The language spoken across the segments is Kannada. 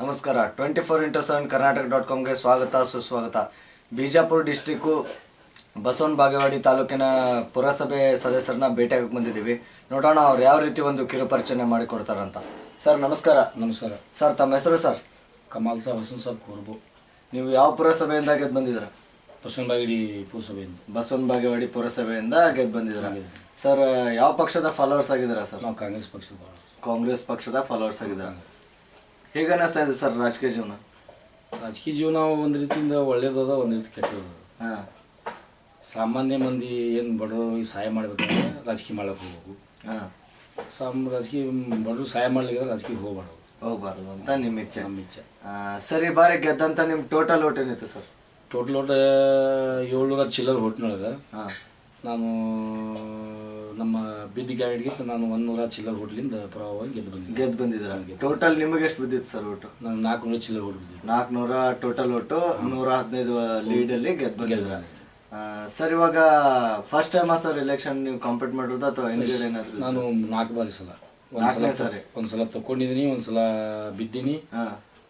ನಮಸ್ಕಾರ 24x7 ಕರ್ನಾಟಕ.comಗೆ ಸ್ವಾಗತ ಸುಸ್ವಾಗತ. ಬಿಜಾಪುರ ಡಿಸ್ಟ್ರಿಕ್ಕು ಬಸವನ ಬಾಗೇವಾಡಿ ತಾಲೂಕಿನ ಪುರಸಭೆ ಸದಸ್ಯರನ್ನ ಭೇಟಿಯಾಗಕ್ಕೆ ಬಂದಿದ್ದೀವಿ. ನೋಡೋಣ ಅವ್ರು ಯಾವ ರೀತಿ ಒಂದು ಕಿರುಪರಿಚಯ ಮಾಡಿಕೊಡ್ತಾರಂತ. ಸರ್ ನಮಸ್ಕಾರ. ನಮಸ್ಕಾರ ಸರ್ ತಮ್ಮ ಹೆಸರು ಸರ್? ಕಮಾಲ್ ಸಾಬ್ ಹಸನ್ ಸಾಬ್ ಕೋರ್ಬು. ನೀವು ಯಾವ ಪುರಸಭೆಯಿಂದ ಗೆದ್ದು ಬಂದಿದ್ದೀರಾ? ಬಸವನ ಬಾಗೇವಾಡಿ ಪುರಸಭೆಯಿಂದ. ಬಸವನ ಬಾಗೇವಾಡಿ ಪುರಸಭೆಯಿಂದ ಗೆದ್ದು ಬಂದಿದ್ದೀರಾ. ಸರ್ ಯಾವ ಪಕ್ಷದ ಫಾಲೋವರ್ಸ್ ಆಗಿದ್ದೀರಾ ಸರ್? ನಾವು ಕಾಂಗ್ರೆಸ್ ಪಕ್ಷದ ಕಾಂಗ್ರೆಸ್ ಪಕ್ಷದ ಫಾಲೋವರ್ಸ್ ಆಗಿದ್ದೀರಾ. ಹೇಗೆ ಅನ್ನಿಸ್ತಾ ಇದೆ ಸರ್ ರಾಜಕೀಯ ಜೀವನ? ರಾಜಕೀಯ ಜೀವನ ಒಂದು ರೀತಿಯಿಂದ ಒಳ್ಳೇದದ, ಒಂದು ರೀತಿ ಕೆಟ್ಟದ. ಹಾಂ, ಸಾಮಾನ್ಯ ಮಂದಿ ಏನು ಬಡವರಿಗೆ ಸಹಾಯ ಮಾಡ್ಬೇಕಂದ್ರೆ ರಾಜಕೀಯ ಮಾಡಕ್ಕೆ ಹೋಗ್ಬೇಕು. ಹಾಂ, ರಾಜಕೀಯ ಬಡವರು ಸಹಾಯ ಮಾಡ್ಲಿಕ್ಕೆ ರಾಜಕೀಯ ಹೋಗ್ಬಾರ್ದು ಅಂತ ನಿಮ್ಮ ಇಚ್ಛೆ. ನಮ್ಮ ಇಚ್ಛೆ. ಸರಿ, ಬಾರಿ ಗೆದ್ದಂತ ನಿಮ್ಮ ಟೋಟಲ್ ಓಟ್ ಏನಿತ್ತು ಸರ್? ಟೋಟಲ್ ಓಟ್ 700 ಚಿಲ್ಲರ್ ಓಟ್ನೊಳಗೆ ಹಾಂ, ನಾನು ನಮ್ಮ ಬಿದ್ದಿ ಕ್ಯಾಂಡಿಡೇಟ್ಗೆ ನಾನು 100 ಚಿಲ್ಲರ್ ಓಟ್ಲಿಂದ ಪರವಾಗಿ ಗೆದ್ದು ಬಂದಿದ್ದೀರಾ. ಟೋಟಲ್ ನಿಮಗೆ ಎಷ್ಟು ಬಿದ್ದಿತ್ತು ಸರ್ ಓಟು? ನಾನು 400 ಚಿಲ್ಲರ್ ಓಟ್ ಬಿದ್ದಿದ್ದೆ. 400 ಟೋಟಲ್ ಓಟು, 115 ಲೀಡಲ್ಲಿ ಗೆದ್ದು ಬಂದಿದ್ದೀರಾ. ಸರ್, ಇವಾಗ ಫಸ್ಟ್ ಟೈಮಾ ಸರ್ ಎಲೆಕ್ಷನ್ ನೀವು ಕಾಂಪೀಟ್ ಮಾಡಿರೋದು ಅಥವಾ ಏನಾದ್ರು? ನಾನು 4 ಬಾರಿ ಸಲ, ಒಂದ್ಸಲ ತಕೊಂಡಿದ್ದೀನಿ, ಒಂದ್ಸಲ ಬಿದ್ದೀನಿ,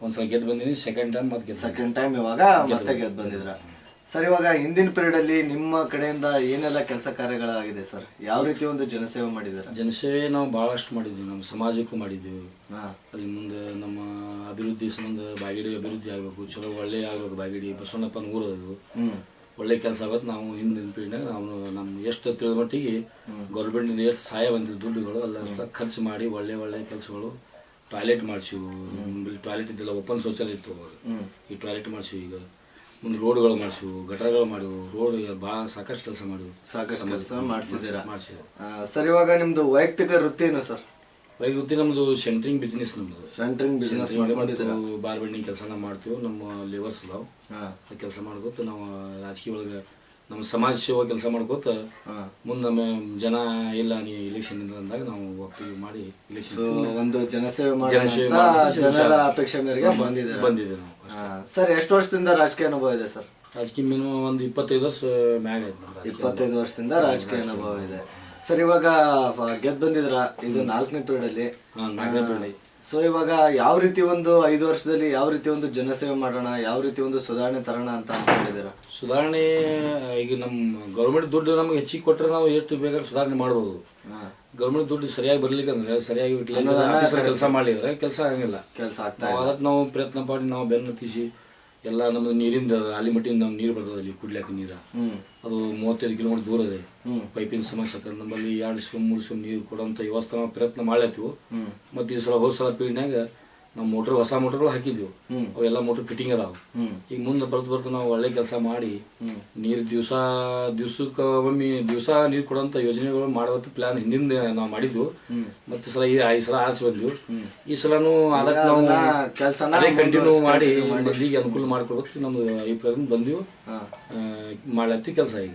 ಒಂದ್ಸಲ ಗೆದ್ದು ಬಂದಿದ್ದೀನಿ. ಸೆಕೆಂಡ್ ಟೈಮ್ ಇವಾಗ ಮತ್ತೆ ಗೆದ್ದು ಬಂದಿದ್ರ. ಸರ್, ಇವಾಗ ಹಿಂದಿನ ಪೀರಿಯಡ್ ಅಲ್ಲಿ ನಿಮ್ಮ ಕಡೆಯಿಂದ ಏನೆಲ್ಲ ಕೆಲಸ ಕಾರ್ಯಗಳಾಗಿದೆ ಸರ್? ಯಾವ ರೀತಿ ಒಂದು ಜನಸೇವೆ ಮಾಡಿದ್ದಾರೆ? ಜನಸೇವೆ ನಾವು ಬಹಳಷ್ಟು ಮಾಡಿದ್ದೀವಿ, ನಮ್ಮ ಸಮಾಜಕ್ಕೂ ಮಾಡಿದ್ದೀವಿ. ಅಲ್ಲಿ ಮುಂದೆ ನಮ್ಮ ಅಭಿವೃದ್ಧಿ ಸಂಬಂಧ ಬಾಗೇಡಿ ಅಭಿವೃದ್ಧಿ ಆಗಬೇಕು, ಚಲೋ ಒಳ್ಳೆ ಆಗ್ಬೇಕು. ಬಾಗೇಡಿ ಬಸವಣ್ಣಪ್ಪನ ಊರದು ಒಳ್ಳೆ ಕೆಲಸ ಆಗುತ್ತೆ. ನಾವು ಹಿಂದಿನ ಪೀಳಿಗೆನಾಗ ನಾವು ನಮ್ಮ ಎಷ್ಟು ತಿಳಿದ ಮಟ್ಟಿಗೆ ಗೌರ್ಮೆಂಟಿಂದ ಎಷ್ಟು ಸಹಾಯ ಬಂದಿದ್ದು ದುಡ್ಡುಗಳು ಎಲ್ಲ ಖರ್ಚು ಮಾಡಿ ಒಳ್ಳೆ ಕೆಲಸಗಳು. ಟಾಯ್ಲೆಟ್ ಮಾಡಿಸಿವು, ಟಾಯ್ಲೆಟ್ ಇದ್ದಿಲ್ಲ, ಓಪನ್ ಶೌಚಾಲಯ ಇತ್ತು. ಈ ಟಾಯ್ಲೆಟ್ ಮಾಡಿಸಿವು. ಈಗ ಮುಂದೆ ರೋಡ್ಗಳು ಮಾಡಿಸಿವು, ಗಟರಗಳು ಮಾಡಿವು, ರೋಡ್ ಭಾಳ ಸಾಕಷ್ಟು ಕೆಲಸ ಮಾಡಿವು. ಸಾಕಷ್ಟು ಕೆಲಸ ಮಾಡಿಸಿದ್ದೀರಾ. ಸರ್, ಇವಾಗ ನಿಮ್ದು ವೈಯಕ್ತಿಕ ವೃತ್ತಿ ಏನು ಸರ್? ವೃತ್ತಿ ನಮ್ಮದು centring business. Business bar bending ಕೆಲಸನ ಮಾಡ್ತೀವಿ. ನಮ್ಮ ಲೇಬರ್ಸ್ ಅದಾವ, ಕೆಲಸ ಮಾಡ್ಕೋತ ನಾವು ರಾಜಕೀಯ ಒಳಗೆ ನಮ್ಮ ಸಮಾಜ ಸೇವಾ ಕೆಲಸ ಮಾಡ್ಕೋತ ಮುಂದೆ ನಮ್ಮ ಜನ ಇಲ್ಲ ನೀವು ಇಲೆಕ್ಷನ್ ಅಂದಾಗ ನಾವು ಒಪ್ಪಿಗೆ ಮಾಡಿ ಇಲೆಕ್ಷನ್ ಒಂದು ಜನಸೇವೆ ಜನರ ಅಪೇಕ್ಷೆ ಮೇರೆಗೆ ಬಂದಿದ್ದೀವಿ ನಾವು. ಸರ್, ಎಷ್ಟು ವರ್ಷದಿಂದ ರಾಜಕೀಯ ಅನುಭವ ಇದೆ ಸರ್? ರಾಜಕೀಯ ಮಿನಿಮಮ್ ಒಂದು 25 ವರ್ಷ ಮ್ಯಾಗ ಆಯ್ತು. 25 ವರ್ಷದಿಂದ ರಾಜಕೀಯ ಅನುಭವ ಇದೆ. ಸರ್, ಇವಾಗ ಗೆದ್ದು ಬಂದಿದ್ರ, ಇದು 4ನೇ ಪೀರಿಯಡ್ ಅಲ್ಲಿ. 4ನೇ ಪೀರಿಯಡ್. ಸೊ ಇವಾಗ ಯಾವ ರೀತಿ ಒಂದು 5 ವರ್ಷದಲ್ಲಿ ಯಾವ ರೀತಿ ಒಂದು ಜನಸೇವೆ ಮಾಡೋಣ, ಯಾವ ರೀತಿ ಒಂದು ಸುಧಾರಣೆ ತರೋಣ ಅಂತ ಅನ್ಕೊಂಡಿದ್ದೀರಾ? ಸುಧಾರಣೆ ಈಗ ನಮ್ಮ ಗೌರ್ಮೆಂಟ್ ದುಡ್ಡು ನಮ್ಗೆ ಹೆಚ್ಚಿಗೆ ಕೊಟ್ಟರೆ ನಾವು ಎಷ್ಟು ಬೇಕಾದ್ರೆ ಸುಧಾರಣೆ ಮಾಡ್ಬೋದು. ಗೌರ್ಮೆಂಟ್ ದುಡ್ಡು ಸರಿಯಾಗಿ ಬರ್ಲಿಕ್ಕೆ ಅಂದ್ರೆ ಸರಿಯಾಗಿ ಕೆಲಸ ಮಾಡಿದ್ರೆ ಕೆಲಸ ಆಗಂಗಿಲ್ಲ. ಕೆಲಸ ಆಗ್ತಾ ಅದಕ್ಕೆ ನಾವು ಪ್ರಯತ್ನ ಮಾಡಿ ನಾವು ಬೆನ್ನು ತೀಸಿ ಎಲ್ಲ ನಮ್ದು ನೀರಿಂದ ಆಲಿಮಟ್ಟಿಯಿಂದ ನಮ್ಗೆ ನೀರು ಬರ್ತದೆ. ಅಲ್ಲಿ ಕುಡ್ಲಿಕ್ಕೆ ನೀರು ಅದು 35 ಕಿಲೋಮೀಟರ್ ದೂರ ಇದೆ. ಪೈಪಿನ ಸಮಸ್ಯೆ ಆಗ್ತದೆ. ನಮ್ಮಲ್ಲಿ 2 ಸ್ವಿಮ್ 3 ಸ್ವಿಮ್ ನೀರು ಕೊಡೋಂಥ ವ್ಯವಸ್ಥೆ ನಾವು ಪ್ರಯತ್ನ ಮಾಡ್ಲತ್ತೀವಿ. ಮತ್ತು ಈ ಸಲ ಹೋದ ಸಲ ಪೀಳಿನ್ಯಾಗ ನಾವು ಹೊಸ ಮೋಟರ್ಗಳು ಹಾಕಿದ್ವಿ. ಅವೆಲ್ಲ ಮೋಟರ್ ಫಿಟ್ಟಿಂಗ್ ಅದಾವ. ಈಗ ಮುಂದೆ ಬರ್ತಾ ನಾವು ಒಳ್ಳೆ ಕೆಲಸ ಮಾಡಿ ನೀರು ದಿವ್ಸಕ್ಕೆ ಒಮ್ಮೆ ನೀರು ಕೊಡೋಂಥ ಯೋಜನೆಗಳು ಮಾಡುವಂಥ ಪ್ಲಾನ್ ಹಿಂದಿಂದ ನಾವು ಮಾಡಿದ್ವು. ಮತ್ತೆ ಸಲ ಈ ಸಲ ಆರಿಸಿ ಬಂದ್ವಿ. ಈ ಸಲನೂ ಅದಕ್ಕೆ ನಾವು ಅದೇ ಕಂಟಿನ್ಯೂ ಮಾಡಿ ಮಂದಿಗೆ ಅನುಕೂಲ ಮಾಡ್ಕೊಡ್ಬೇಕು ನಮ್ದು ಅಭಿಪ್ರಾಯದಿಂದ ಬಂದ್ವಿ. ಮಾಡ್ಲತ್ತಿ ಕೆಲಸ. ಈಗ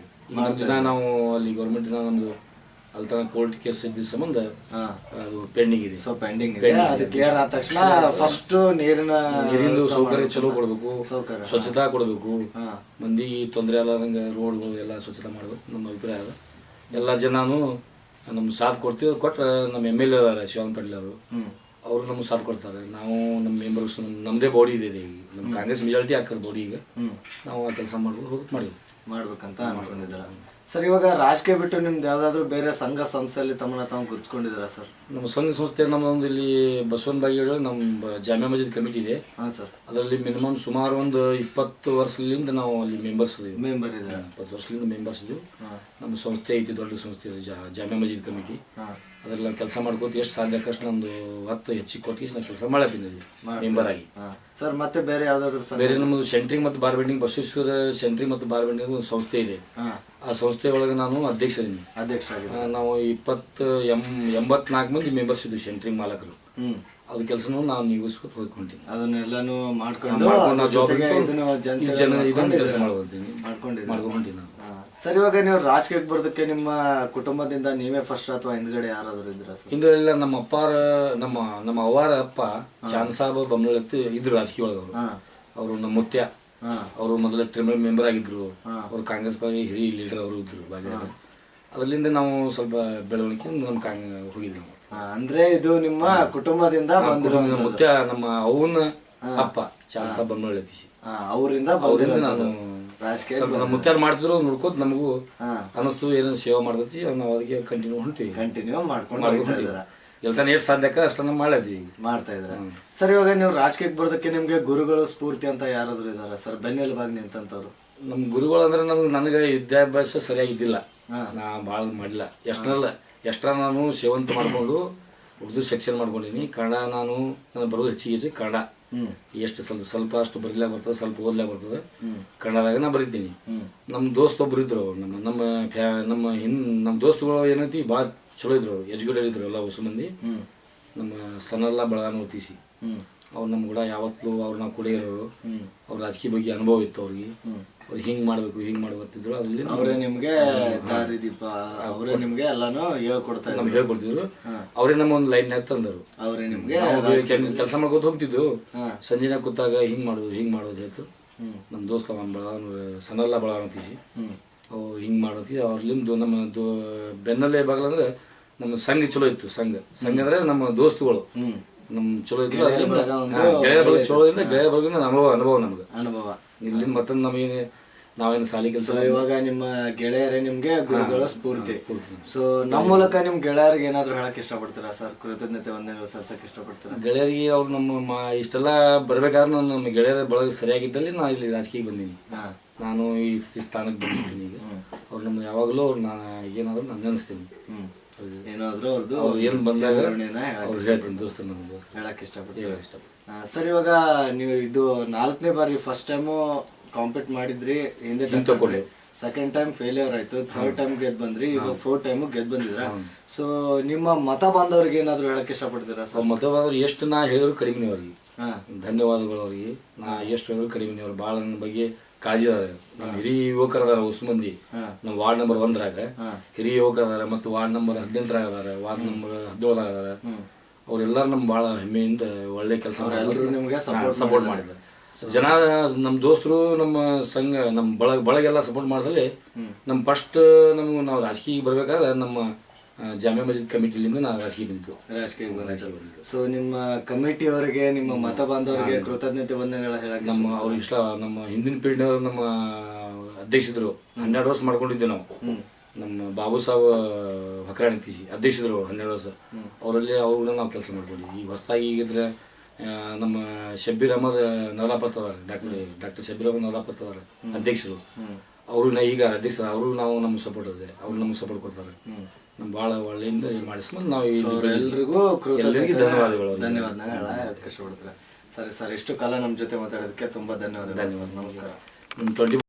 ದಿನ ನಾವು ಅಲ್ಲಿ ಗೌರ್ಮೆಂಟಿನ ನಮ್ದು ಅಲ್ಲಿ ತನಕ ಕೋರ್ಟ್ ಕೇಸ್ ಇದ್ದ ಸಂಬಂಧ ಅದು ಪೆಂಡಿಂಗ್ ಇದೆ. ಸೊ ಪೆಂಡಿಂಗ್ ಇದೆ. ಅದು ಕ್ಲಿಯರ್ ಆದ ತಕ್ಷಣ ಫಸ್ಟ್ ನೀರಿಂದು ಸೌಕರ್ಯ ಚಲೋ ಕೊಡಬೇಕು, ಸ್ವಚ್ಛತಾ ಕೊಡಬೇಕು, ಮಂದಿಗೆ ತೊಂದರೆ ಆಗಲಾರ್ದಂಗೆ ರೋಡ್ಗಳು ಎಲ್ಲ ಸ್ವಚ್ಛತಾ ಮಾಡ್ಬೇಕು ನಮ್ಮ ಅಭಿಪ್ರಾಯ ಅದ. ಎಲ್ಲ ಜನನು ನಮ್ಗೆ ಸಾಥ್ ಕೊಡ್ತೀವಿ. ಕೊಟ್ಟರೆ ನಮ್ಮ MLA ಅದಾರೆ ಶಿವನ್ ಪಾಟೀಲ್ ಅವರು ನಮ್ಗೆ ಸಾಥ್ ಕೊಡ್ತಾರೆ. ನಾವು ನಮ್ಮ ಮೆಂಬರ್ಸ್ ನಮ್ಮದೇ ಬಾಡಿ ಇದೆ. ಈಗ ನಮ್ಮ ಕಾಂಗ್ರೆಸ್ ಮೆಜಾರಿಟಿ ಹಾಕೋದು ಬಾಡಿ. ಈಗ ನಾವು ಆ ಕೆಲಸ ಮಾಡ್ಬೇಕಂತ ಅನ್ಕೊಂಡಿದ್ದಾರೆ. ಸರ್, ಇವಾಗ ರಾಜಕೀಯ ಬಿಟ್ಟು ನಿಮ್ದು ಯಾವ್ದಾದ್ರು ಬೇರೆ ಸಂಘ ಸಂಸ್ಥೆಯಲ್ಲಿ ತಮ್ಮನ್ನ ತಾವು ಗುರುತಿಸ್ಕೊಂಡಿದ್ದೀರಾ ಸರ್? ನಮ್ಮ ಸಂಘ ಸಂಸ್ಥೆ ನಮ್ಮದೊಂದು ಇಲ್ಲಿ ಬಸವನ ಬಾಗೇವಾಡಿ ನಮ್ಮ ಜಾಮಿಯಾ ಮಸ್ಜಿದ್ ಕಮಿಟಿ ಇದೆ. ಹಾಂ ಸರ್. ಅದರಲ್ಲಿ ಮಿನಿಮಮ್ ಸುಮಾರು ಒಂದು 20 ವರ್ಷದಿಂದ ನಾವು ಅಲ್ಲಿ ಮೆಂಬರ್ ಇದೆ. 20 ವರ್ಷದಿಂದ ಮೆಂಬರ್ಸ್ ಇದ್ದೀವಿ. ನಮ್ಮ ಸಂಸ್ಥೆ ಐತಿ, ದೊಡ್ಡ ಸಂಸ್ಥೆ ಇದೆ, ಜಾಮಿಯಾ ಮಸ್ಜಿದ್ ಕಮಿಟಿ. ಅದೆಲ್ಲ ಕೆಲಸ ಮಾಡ್ಕೋತ ಎಷ್ಟು ಸಾಧ್ಯಕ್ಕಷ್ಟು ನಮ್ದು 10 ಹೆಚ್ಚಿಗೆ ಕೊಟ್ಟು ನಾವು ಕೆಲಸ ಮಾಡತ್ತೀನಿ ಅಲ್ಲಿ ಮೆಂಬರ್ ಆಗಿ. ಸರ್, ಮತ್ತೆ ಬೇರೆ ಯಾವ್ದಾದ್ರು ಬೇರೆ ನಮ್ಮದು ಸೆಂಟ್ರಿಂಗ್ ಮತ್ತು ಬಾರ್ ಬೆಂಡಿಂಗ್ ಬಸವೇಶ್ವರ ಸೆಂಟ್ರಿಂಗ್ ಮತ್ತು ಬಾರ್ ಬೆಂಡಿಂಗ್ ಒಂದು ಸಂಸ್ಥೆ ಇದೆ. ಆ ಸಂಸ್ಥೆ ಒಳಗೆ ನಾನು ಅಧ್ಯಕ್ಷ. ನಾವು 84 ಮಂದಿ ಮೆಂಬರ್ಸ್ ಇದ್ವಿ ಸೆಂಟ್ರಿಂಗ್ ಮಾಲಕರು. ಅದ್ರ ಕೆಲಸನೂ ನಾವು ನಿಭಾಯಿಸ್ಕೊತ ಹೋಗ್ಕೊಂತೀನಿ. ಅದನ್ನೆಲ್ಲಾನು ಮಾಡ್ಕೊಂಡು ಕೆಲಸ ಮಾಡ್ಕೊಂತೀನಿ ನಾನು. ಸರ್, ಇವಾಗ ನೀವು ರಾಜಕೀಯಕ್ಕೆ ಬರೋದಕ್ಕೆ ನಿಮ್ಮ ಕುಟುಂಬದಿಂದ ನೀವೇ ಫಸ್ಟ್ ಅಥವಾ ಹಿಂದ್ಗಡೆ ಯಾರಾದರೂ ಇದ್ರ? ಹಿಂದ್ಗಡೆ ನಮ್ಮ ಅವ್ವಾರ ಅಪ್ಪ ಚಾಂದ್ ಸಾಬ್ ಬೊಮ್ಮನಹಳ್ಳಿ ಇದ್ರು ರಾಜಕೀಯ ಒಳಗೆ. ಅವರು ನಮ್ಮ ಮುತ್ಯ ಅವರು ಮೊದಲ ಟ್ರಿಬ್ಯುನಲ್ ಮೆಂಬರ್ ಆಗಿದ್ರು. ಅವರು ಕಾಂಗ್ರೆಸ್ ಪಾರ್ಟಿ ಹಿರಿಯ ಲೀಡರ್ ಅವರು ಇದ್ರು ಬಾಗೇವಾಡಿ. ಅದರಿಂದ ನಾವು ಸ್ವಲ್ಪ ಬೆಳವಣಿಗೆ ನಮ್ಮ ಹೋಗಿದ್ವಿ. ಅಂದ್ರೆ ಇದು ನಿಮ್ಮ ಕುಟುಂಬದಿಂದ ಮುತ್ಯ ನಮ್ಮ ಅವನ ಅಪ್ಪ ಚಾರ್ ಸಾಬ್ ಬನ್ನೊಳ್ಳಿ ತೀಸಿ ಅವರಿಂದ ಅವರಿಂದ ನಾನು ರಾಜಕೀಯ ಸ್ವಲ್ಪ ನಮ್ಮ ಮುತ್ಯಾರು ಮಾಡ್ತಿದ್ರು ನೋಡ್ಕೋತ ನಮಗೂ ಅನಿಸ್ತು ಏನೋ ಸೇವೆ ಮಾಡ್ತೈತಿ ನಾವು ಅದಕ್ಕೆ ಕಂಟಿನ್ಯೂ ಹೊಂಟಿವಿ ಕಂಟಿನ್ಯೂ ಮಾಡ್ಕೊಂಡು ಎಲ್ತಾನ ಎಷ್ಟು ಸಾಧ್ಯಕ್ಕ ಅಷ್ಟನ್ನ ಮಾಡತ್ತೀವಿ ಮಾಡ್ತಾ ಇದ್ರ. ಸರ್ ಇವಾಗ ನೀವು ರಾಜಕೀಯಕ್ಕೆ ಬರೋದಕ್ಕೆ ನಿಮ್ಗೆ ಗುರುಗಳು ಸ್ಫೂರ್ತಿ ಅಂತ ಯಾರಾದ್ರೂ ಇದಾರ ಸರ್, ಬೆನ್ನೆಲುಬಾಗಿ ನಿಂತಂತವ್ರು? ನಮ್ಮ ಗುರುಗಳು ಅಂದ್ರೆ ನನಗೆ ವಿದ್ಯಾಭ್ಯಾಸ ಸರಿಯಾಗಿದ್ದಿಲ್ಲ, ನಾ ಭಾಳ ಮಾಡಿಲ್ಲ. ಎಷ್ಟರ ನಾನು ಸೇವಂತ ಮಾಡ್ಕೊಂಡು ಉರ್ದು ಸೆಕ್ಷನ್ ಮಾಡ್ಕೊಂಡಿನಿ. ಕನ್ನಡ ನಾನು ಬರೋದು ಹೆಚ್ಚಿಗೆ ಕನ್ನಡ, ಎಷ್ಟು ಸ್ವಲ್ಪ ಅಷ್ಟು ಬರೀಲಾಕ ಬರ್ತದೆ, ಸ್ವಲ್ಪ ಓದ್ಲಾಕ ಬರ್ತದೆ. ಕನ್ನಡದಾಗ ನಾ ಬರೀತೀನಿ. ನಮ್ಮ ದೋಸ್ತ್ ಒಬ್ರು ಇದ್ರು, ನಮ್ಮ ದೋಸ್ತುಗಳು ಏನೈತಿ ಭಾಳ ಚಲೋ ಇದ್ರು, ಎಜುಕೇಟೆಡ್ ಇದ್ರು ಎಲ್ಲ ಹೊಸ ಮಂದಿ. ನಮ್ಮ ಸಣ್ಣಲ್ಲ ಬೆಳಗಾನ ತೀಸಿ ಅವ್ರು ನಮ್ಮ ಕೂಡ ಯಾವತ್ತೂ ಅವ್ರು ನಾವು ಕೂಡ ಇರೋರು. ಅವ್ರ ರಾಜಕೀಯ ಬಗ್ಗೆ ಅನುಭವ ಇತ್ತು ಅವ್ರಿಗೆ. ಅವ್ರು ಹಿಂಗೆ ಮಾಡ್ಬೇಕಂತಿದ್ರು. ಅದರಲ್ಲಿ ಅವರೇ ನಿಮಗೆ ದಾರಿ ದೀಪ, ಅವರೇ ನಿಮ್ಗೆ ಎಲ್ಲಾನು ಹೇಳ್ಕೊಡ್ತಾ ನಮ್ಗೆ ಹೇಳ್ಕೊಡ್ತಿದ್ರು. ಅವರೇ ನಮ್ಮ ಒಂದು ಲೈನ್ಯಾಗ ತಂದರು. ಅವರೇ ನಿಮ್ಗೆ ಕೆಲಸ ಮಾಡ್ಕೊತ ಹೋಗ್ತಿದ್ವು. ಸಂಜೆನಾಗ ಕೂತಾಗ ಹಿಂಗೆ ಮಾಡೋದು ಹೇಳ್ತು. ನಮ್ಮ ದೋಸ್ತ ಸಣ್ಣಲ್ಲ ಬೆಳಗಾನ ತೀಸಿ ಅವು ಹಿಂಗೆ ಮಾಡೋತಿ. ಅವ್ರಲ್ಲಿಂದ ನಮ್ಮ ಬೆನ್ನಲ್ಲೇ ಬಾಗಲಂದ್ರೆ ನಮ್ಮ ಸಂಘ ಚಲೋ ಇತ್ತು. ಸಂಘ ಅಂದ್ರೆ ನಮ್ಮ ದೋಸ್ತುಗಳು ನಮ್ಮ ಚಲೋ ಇದ್ರು. ಗೆಳೆಯರ ಬಗ್ಗೆ ಚಲೋ ಇದ್ರೆ ಗೆಳೆಯರ ಬಗ್ಗೆ ಅನುಭವ ನಮ್ಗೆ ಇಲ್ಲಿಂದ ಮತ್ತೊಂದು ನಮಗೇನು ನಾವೇನು ಸಾಲಿ ಕೆಲಸ. ಇವಾಗ ನಿಮ್ಮ ಗೆಳೆಯರೇ ನಿಮ್ಗೆ ಗುರುಗಳ ಸ್ಫೂರ್ತಿ. ಸೊ ನಮ್ಮ ಮೂಲಕ ನಿಮ್ ಗೆಳೆಯರಿಗೆ ಏನಾದ್ರು ಹೇಳಕ್ ಇಷ್ಟಪಡ್ತೀರಾ ಸರ್? ಕೃತಜ್ಞತೆ ವಂದನೆಗಳು ಸಲ್ಸಕ್ ಇಷ್ಟಪಡ್ತೀರಾ ಗೆಳೆಯರಿಗೆ? ಅವ್ರು ನಮ್ಮ ಇಷ್ಟೆಲ್ಲ ಬರ್ಬೇಕಾದ್ರೆ ನಮ್ಮ ಗೆಳೆಯರ ಬಳಗ ಸರಿಯಾಗಿದ್ದಲ್ಲಿ ನಾ ಇಲ್ಲಿ ರಾಜಕೀಯ ಬಂದೀನಿ. ನಾನು ಈ ಸ್ಥಾನಕ್ಕೆ ಬಂದಿದ್ದೀನಿ. ಈಗ ಅವ್ರು ನಮ್ಮ ಯಾವಾಗಲೂ ಅವ್ರು ನಾನು ಏನಾದ್ರು ನಾನು ನೆನೆಸ್ತೀನಿ. ಏನಾದ್ರು ಅವ್ರದ್ದು ಏನು ಬಂದಾಗ ಅವ್ರು ಹೇಳ್ತೀನಿ. ದೋಸ್ತ ನಮ್ಮ ದೋಸ್ತ ಹೇಳಕ್ ಇಷ್ಟಪಡ್ತೀನಿ. ಸರ್ ಇವಾಗ ನೀವು ಇದು 4ನೇ ಬಾರಿ ಫಸ್ಟ್ ಟೈಮು ಕಾಂಪೀಟ್ ಮಾಡಿದ್ರಿ, ಹಿಂದೆ ತಗೊಂಡ್ರಿ. ಸೆಕೆಂಡ್ ಟೈಮ್ ಫೇಲ್ಯೂರ್ ಆಯ್ತು, ಥರ್ಡ್ ಟೈಮ್ ಗೆದ್ದು ಬಂದ್ರಿ, ಈಗ 4th ಟೈಮು ಗೆದ್ದು ಬಂದಿದ್ರ. ಸೊ ನಿಮ್ಮ ಮತ ಬಾಂಧವ್ರಿಗೆ ಏನಾದ್ರು ಹೇಳಕ್ ಇಷ್ಟಪಡ್ತೀರಾ ಸರ್? ಮತ ಬಾಂಧವ್ರು ಎಷ್ಟು ನಾ ಹೇಳಿದ್ರು ಕಡಿಮೆ ಅವ್ರಿಗೆ ಧನ್ಯವಾದಗಳು. ಅವ್ರಿಗೆ ನಾ ಎಷ್ಟು ಹೇಳಿದ್ರು ಕಡಿಮೆ. ಅವ್ರು ಭಾಳ ನನ್ನ ಬಗ್ಗೆ ಕಾಳಜಿ ಅದಾರೆ. ನಮ್ಮ ಹಿರಿಯ ಯುವಕರು ಅದಾರ ಹೊಸ ಮಂದಿ. ನಮ್ಮ ವಾರ್ಡ್ ನಂಬರ್ 1ರಾಗ ಹಿರಿಯ ಯುವಕರು ಅದಾರ, ಮತ್ತು ವಾರ್ಡ್ ನಂಬರ್ 18ರಾಗ ಅದಾರ, ವಾರ್ಡ್ ನಂಬರ್ 17ರಾಗ ಅದಾರ. ಅವ್ರೆಲ್ಲರೂ ನಮ್ಗೆ ಭಾಳ ಹೆಮ್ಮೆಯಿಂದ ಒಳ್ಳೆ ಕೆಲಸ ಸಪೋರ್ಟ್ ಮಾಡಿದ್ದಾರೆ. ಜನ ನಮ್ಮ ದೋಸ್ತರು, ನಮ್ಮ ಸಂಘ, ನಮ್ಮ ಬಳಗೆಲ್ಲ ಸಪೋರ್ಟ್ ಮಾಡಿದಲ್ಲಿ ನಮ್ಮ ಫಸ್ಟ್ ನಾವು ರಾಜಕೀಯ ಬರ್ಬೇಕಾದ್ರೆ ನಮ್ಮ ಜಾಮಿಯಾ ಮಸ್ಜಿದ್ ಕಮಿಟಿಲಿಂದ ನಾವು ರಾಜಕೀಯ ಬಂದಿದ್ದು. ಸೊ ನಿಮ್ಮ ಕಮಿಟಿಯವರಿಗೆ, ನಿಮ್ಮ ಮತ ಬಾಂಧವರಿಗೆ ಕೃತಜ್ಞತೆ ವಂದನೆಗಳು ಹೇಳಕ್ಕೆ ಅವ್ರು ಇಷ್ಟ. ನಮ್ಮ ಹಿಂದಿನ ಪೀಳಿಗೆಯವರು ನಮ್ಮ ಅಧ್ಯಕ್ಷರು 12 ವರ್ಷ ಮಾಡ್ಕೊಂಡಿದ್ದೇವೆ ನಾವು. ನಮ್ಮ ಬಾಬು ಸಾಬ್ ಹಕ್ರಾಣಿ ತೀಸಿ ಅಧ್ಯಕ್ಷರು 12 ವರ್ಷ. ಅವರಲ್ಲಿ ಅವ್ರನ್ನ ನಾವು ಕೆಲಸ ಮಾಡ್ಕೊಂಡಿದ್ವಿ. ಈಗ ಹೊಸದಾಗಿ ಈಗಿದ್ರೆ ನಮ್ಮ ಶಬ್ಬೀರ್ ಅಹಮದ್ ನಲಾಪತ್ ಅದಾರ, ಡಾಕ್ಟರ್ ಶಬ್ಬೀರ್ ಅಹಮದ್ ನಲಾಪತ್ ಅದಾರ ಅಧ್ಯಕ್ಷರು. ಅವ್ರನ್ನ ಈಗ ಅಧ್ಯಕ್ಷರು, ಅವರು ನಾವು ನಮ್ಗೆ ಸಪೋರ್ಟ್ ಇದೆ, ಅವ್ರು ನಮ್ಗೆ ಸಪೋರ್ಟ್ ಕೊಡ್ತಾರೆ. ನಮ್ಗೆ ಭಾಳ ಒಳ್ಳೆಯಿಂದ ಮಾಡಿಸ್ಕೊಂಡು ನಾವು ಎಲ್ರಿಗೂ ಧನ್ಯವಾದಗಳು. ಕಷ್ಟಪಡ್ತಾರೆ. ಸರಿ ಸರ್, ಇಷ್ಟು ಕಾಲ ನಮ್ಮ ಜೊತೆ ಮಾತಾಡೋದಕ್ಕೆ ತುಂಬಾ ಧನ್ಯವಾದಗಳು. ನಮಸ್ಕಾರ.